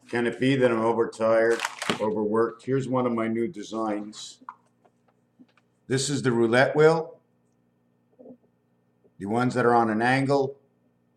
Can it be that I'm overtired, overworked? Here's one of my new designs. This is the roulette wheel. The ones that are on an angle,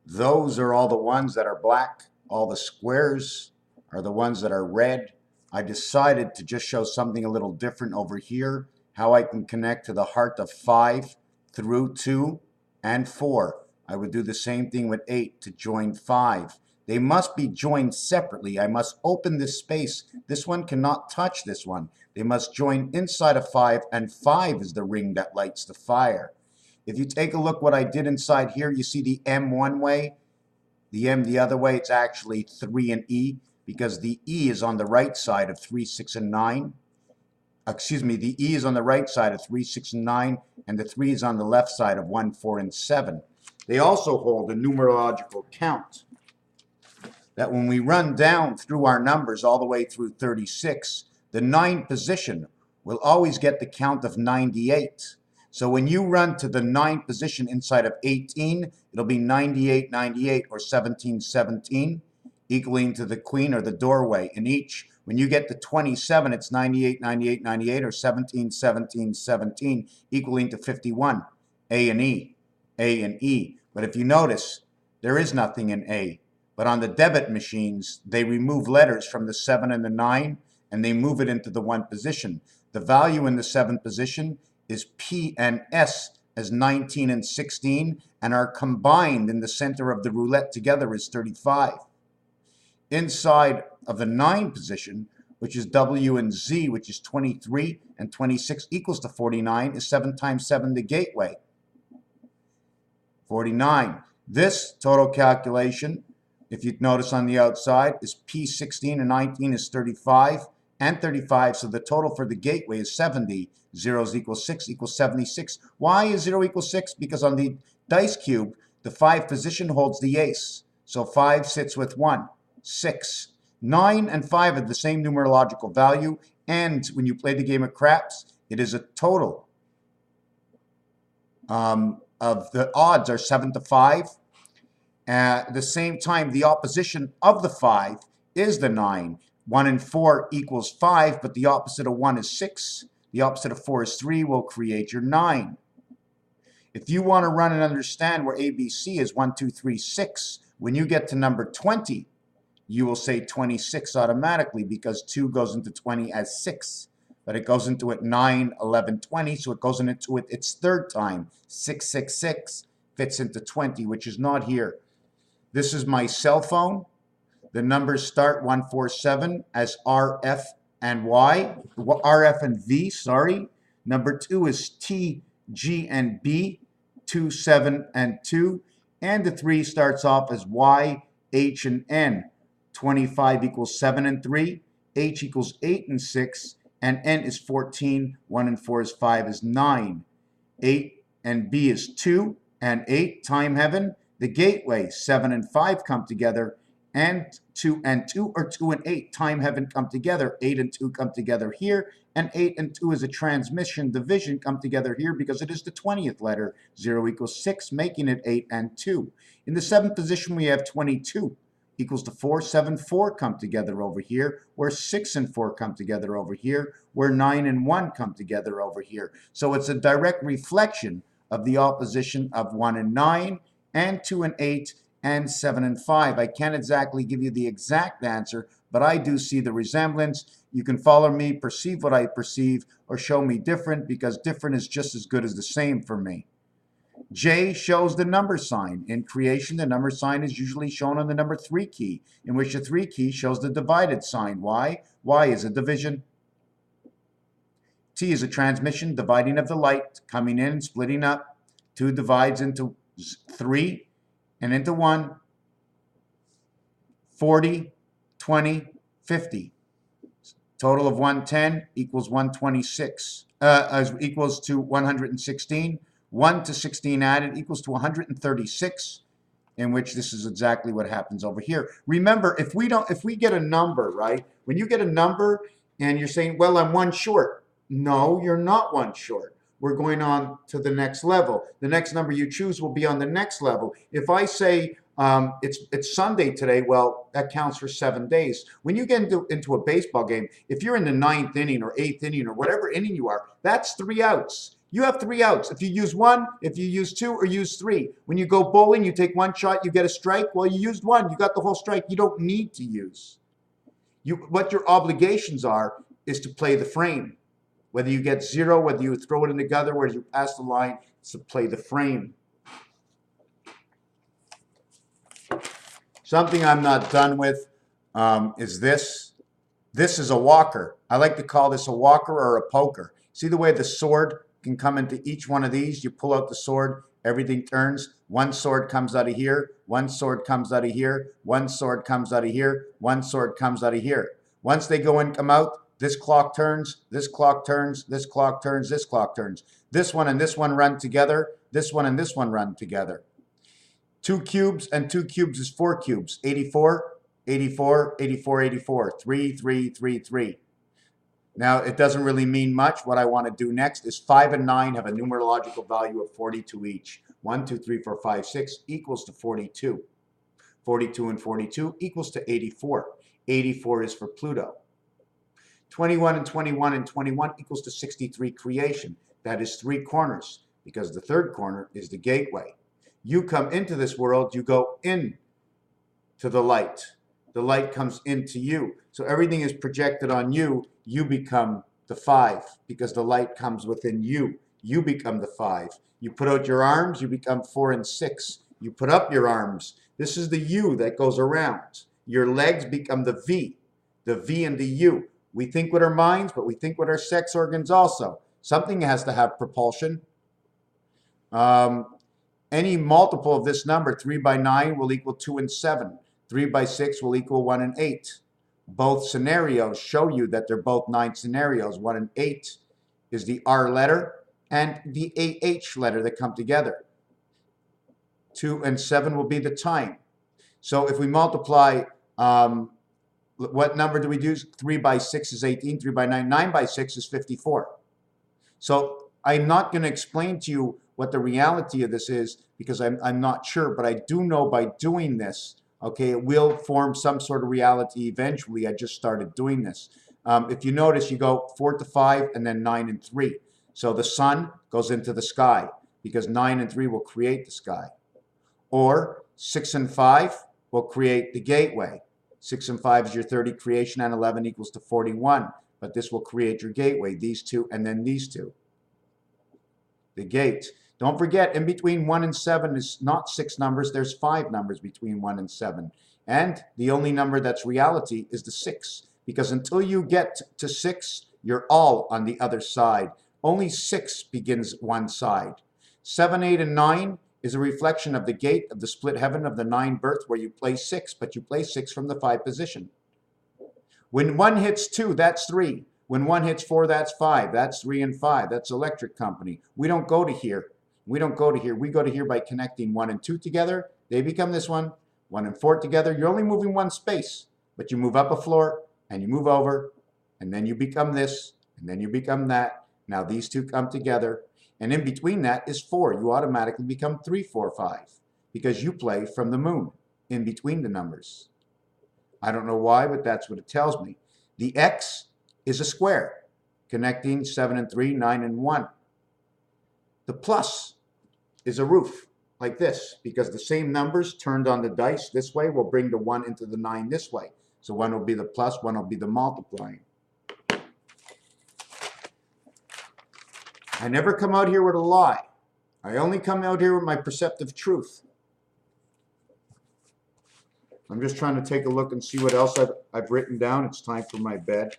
those are all the ones that are black. All the squares are the ones that are red. I decided to just show something a little different over here, how I can connect to the heart of 5 through 2 and 4. I would do the same thing with 8 to join 5. They must be joined separately. I must open this space. This one cannot touch this one. They must join inside of 5, and 5 is the ring that lights the fire. If you take a look what I did inside here, you see the M one way, the M the other way. It's actually 3 and E, because the E is on the right side of 3, 6, and 9. Excuse me, the E is on the right side of 3, 6, and 9, and the 3 is on the left side of 1, 4, and 7. They also hold a numerological count that when we run down through our numbers all the way through 36, the 9 position will always get the count of 98. So when you run to the 9th position inside of 18, it'll be 98, 98, or 17, 17, equaling to the queen or the doorway in each. When you get to 27, it's 98, 98, 98, or 17, 17, 17, equaling to 51, A and E, A and E. But if you notice, there is nothing in A. But on the debit machines, they remove letters from the 7 and the 9, and they move it into the 1 position. The value in the 7th position is P and S as 19 and 16, and are combined in the center of the roulette together is 35. Inside of the 9 position, which is W and Z, which is 23 and 26 equals to 49, is 7 times 7 the gateway. 49. This total calculation, if you notice on the outside, is P16 and 19 is 35 and 35. So the total for the gateway is 70. 0 equals 6 equals 76. Why is 0 equals 6? Because on the dice cube, the 5 position holds the ace. So 5 sits with 1. 6. 9 and 5 are the same numerological value. And when you play the game of craps, it is a total of the odds are 7 to 5. At the same time, the opposition of the 5 is the 9. 1 and 4 equals 5, but the opposite of 1 is 6. The opposite of 4 is 3, will create your 9. If you want to run and understand where ABC is 1, 2, 3, 6, when you get to number 20, you will say 26 automatically, because 2 goes into 20 as 6. But it goes into it 9, 11, 20, so it goes into it its 3rd time. 6, 6, 6 fits into 20, which is not here. This is my cell phone. The numbers start 147 as RF and Y, RF and V, sorry. Number 2 is T, G, and B, 2, 7, and 2. And the 3 starts off as Y, H, and N. 25 equals 7 and 3. H equals 8 and 6. And N is 14. 1 and 4 is 5 is 9. 8 and B is 2 and 8, time heaven. The gateway, 7 and 5 come together, and 2 and 2, or 2 and 8, time heaven, come together. 8 and 2 come together here, and 8 and 2 is a transmission division, come together here because it is the 20th letter. 0 equals 6, making it 8 and 2. In the 7th position, we have 22 equals to 4. 7, 4 come together over here, where 6 and 4 come together over here, where 9 and 1 come together over here. So it's a direct reflection of the opposition of 1 and 9, and 2 and 8, and 7 and 5. I can't exactly give you the exact answer, but I do see the resemblance. You can follow me, perceive what I perceive, or show me different, because different is just as good as the same for me. J shows the number sign. In creation, the number sign is usually shown on the number 3 key, in which the 3 key shows the divided sign. Why? Y is a division. T is a transmission, dividing of the light, coming in and splitting up. 2 divides into 3 and into 1. 40, 20, 50. Total of 110 equals 126, equals to 116. 1 to 16 added equals to 136, in which this is exactly what happens over here. Remember, if we get a number, right? When you get a number and you're saying, well, I'm 1 short. No, you're not 1 short. We're going on to the next level. The next number you choose will be on the next level. If I say It's Sunday today. Well, that counts for 7 days. When you get into a baseball game, if you're in the 9th inning or 8th inning or whatever inning you are, that's 3 outs. You have 3 outs. If you use 1, if you use 2, or use 3. When you go bowling, you take 1 shot, you get a strike. Well, you used 1. You got the whole strike. You don't need to use. What your obligations are is to play the frame. Whether you get 0, whether you throw it in the gutter, whether you pass the line, it's to play the frame. Something I'm not done with is this. This is a walker. I like to call this a walker or a poker. See the way the sword can come into each one of these? You pull out the sword, everything turns. One sword comes out of here. One sword comes out of here. One sword comes out of here. One sword comes out of here. Once they go and come out, this clock turns, this clock turns, this clock turns, this clock turns. This one and this one run together. This one and this one run together. 2 cubes and 2 cubes is 4 cubes. 84, 84, 84, 84. 3, 3, 3, 3. Now, it doesn't really mean much. What I want to do next is 5 and 9 have a numerological value of 42 each. 1, 2, 3, 4, 5, 6 equals to 42. 42 and 42 equals to 84. 84 is for Pluto. 21 and 21 and 21 equals to 63 creation. That is 3 corners, because the 3rd corner is the gateway. You come into this world, you go in to the light. The light comes into you. So everything is projected on you. You become the 5 because the light comes within you. You become the 5. You put out your arms, you become 4 and 6. You put up your arms. This is the U that goes around. Your legs become the V and the U. We think with our minds, but we think with our sex organs also. Something has to have propulsion. Any multiple of this number, 3 by 9 will equal 2 and 7. 3 by 6 will equal 1 and 8. Both scenarios show you that they're both 9 scenarios. 1 and 8 is the R letter and the AH letter that come together. 2 and 7 will be the time. So if we multiply, what number do we do? 3 by 6 is 18. 3 by 9. 9 by 6 is 54. So I'm not going to explain to you what the reality of this is because I'm not sure, but I do know by doing this, okay, it will form some sort of reality eventually. I just started doing this. If you notice, you go 4 to 5 and then 9 and 3. So the sun goes into the sky because 9 and 3 will create the sky. Or 6 and 5 will create the gateway. 6 and 5 is your 30 creation and 11 equals to 41. But this will create your gateway, these two and then these two. The gate. Don't forget, in between 1 and 7 is not 6 numbers, there's 5 numbers between 1 and 7. And the only number that's reality is the 6. Because until you get to 6, you're all on the other side. Only 6 begins one side. 7, 8, and 9 is a reflection of the gate of the split heaven of the 9 birth where you play 6, but you play 6 from the 5 position. When 1 hits 2, that's 3. When 1 hits 4, that's 5. That's 3 and 5. That's electric company. We don't go to here. We don't go to here. We go to here by connecting 1 and 2 together. They become this one. 1 and 4 together. You're only moving one space, but you move up a floor and you move over, and then you become this, and then you become that. Now these two come together, and in between that is 4. You automatically become 3, 4, 5 because you play from the moon in between the numbers. I don't know why, but that's what it tells me. The X is a square connecting 7 and 3, 9 and 1. The plus is a roof like this because the same numbers turned on the dice this way will bring the 1 into the 9 this way. So 1 will be the plus, 1 will be the multiplying. I never come out here with a lie. I only come out here with my perceptive truth. I'm just trying to take a look and see what else I've written down. It's time for my bed.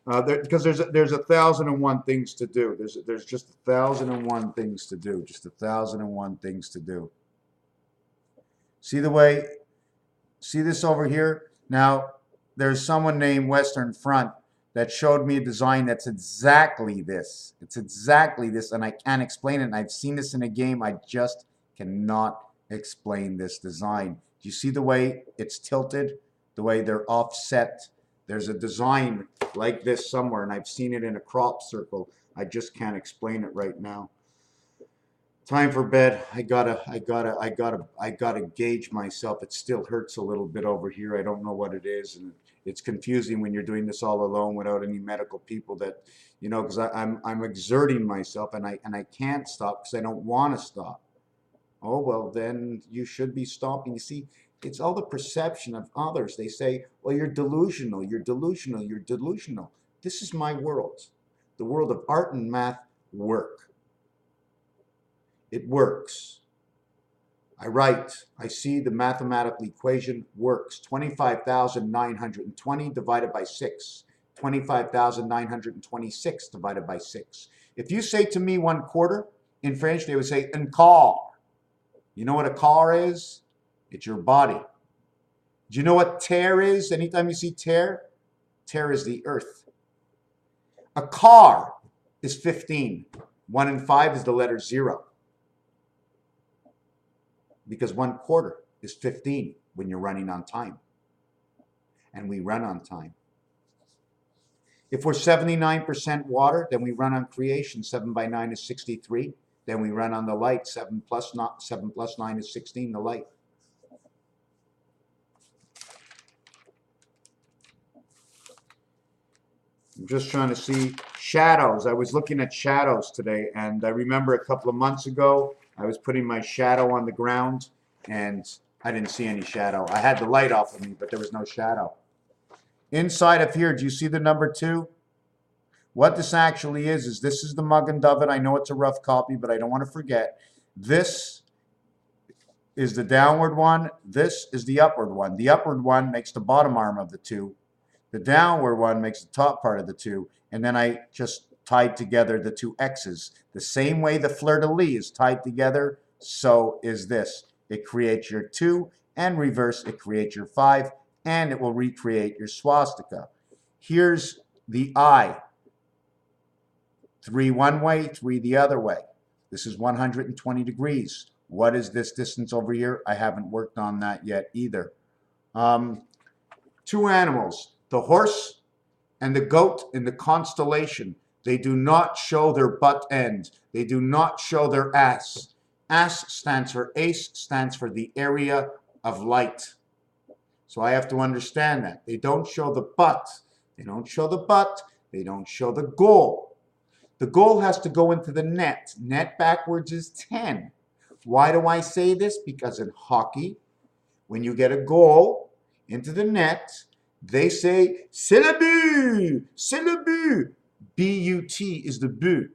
Because there's 1,001 things to do. There's just 1,001 things to do. Just 1,001 things to do. See the way? See this over here? Now, there's someone named Western Front that showed me a design that's exactly this. It's exactly this, and I can't explain it. And I've seen this in a game. I just cannot explain this design. Do you see the way it's tilted? The way they're offset? There's a design like this somewhere, and I've seen it in a crop circle. I just can't explain it right now. Time for bed. I gotta gauge myself. It still hurts a little bit over here. I don't know what it is, and it's confusing when you're doing this all alone without any medical people. That, because I'm exerting myself, and I can't stop because I don't want to stop. Oh well, then you should be stopping. You see, it's all the perception of others. They say, "Well, you're delusional. You're delusional. You're delusional." This is my world. The world of art and math work. It works. I write, I see the mathematical equation works. 25,920 divided by 6. 25,926 divided by 6. If you say to me 1/4, in French they would say un quart. You know what a car is? It's your body. Do you know what terre is? Anytime you see terre, terre is the earth. A car is 15. 1 and 5 is the letter 0. Because 1/4 is 15 when you're running on time. And we run on time. If we're 79% water, then we run on creation. 7 by 9 is 63. Then we run on the light. 7 plus 9 is 16, the light. I'm just trying to see shadows. I was looking at shadows today, and I remember a couple of months ago, I was putting my shadow on the ground, and I didn't see any shadow. I had the light off of me, but there was no shadow. Inside of here, do you see the number 2? What this actually is this is the Mug and Dove. I know it's a rough copy, but I don't want to forget. This is the downward one. This is the upward one. The upward one makes the bottom arm of the 2. The downward one makes the top part of the 2. And then I just tied together the 2 X's. The same way the fleur-de-lis is tied together, so is this. It creates your 2, and reverse, it creates your 5, and it will recreate your swastika. Here's the I. 3 one way, 3 the other way. This is 120 degrees. What is this distance over here? I haven't worked on that yet either. 2 animals, the horse and the goat in the constellation. They do not show their butt end. They do not show their ass. Ass stands for ace, stands for the area of light. So I have to understand that. They don't show the butt. They don't show the butt. They don't show the goal. The goal has to go into the net. Net backwards is 10. Why do I say this? Because in hockey, when you get a goal into the net, they say, c'est le but, c'est le but. B-U-T is the but.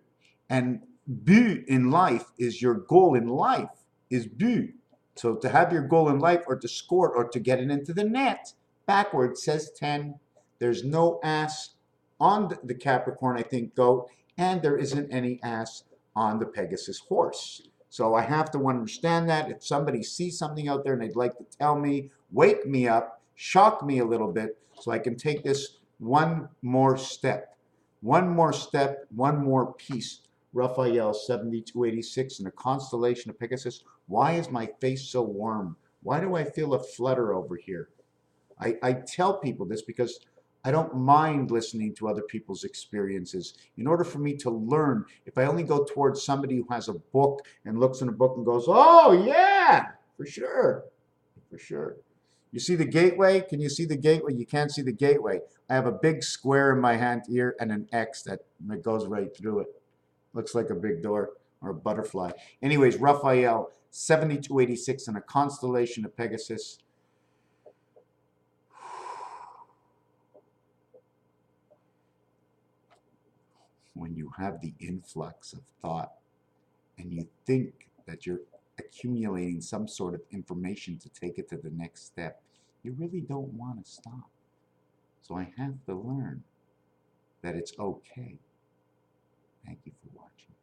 And but in life is your goal in life, is but. So to have your goal in life or to score or to get it into the net, backwards says 10. There's no ass on the Capricorn, I think, goat, and there isn't any ass on the Pegasus horse. So I have to understand that. If somebody sees something out there and they'd like to tell me, wake me up, shock me a little bit, so I can take this one more step. One more step, one more piece. Raphael 7286 in the constellation of Pegasus. Why is my face so warm? Why do I feel a flutter over here? I tell people this because I don't mind listening to other people's experiences. In order for me to learn, if I only go towards somebody who has a book and looks in a book and goes, oh yeah, for sure, for sure. You see the gateway? Can you see the gateway? You can't see the gateway. I have a big square in my hand here and an X that goes right through it. Looks like a big door or a butterfly. Anyways, Raphael, 7286 in a constellation of Pegasus. When you have the influx of thought and you think that you're accumulating some sort of information to take it to the next step, you really don't want to stop. So I have to learn that it's okay. Thank you for watching.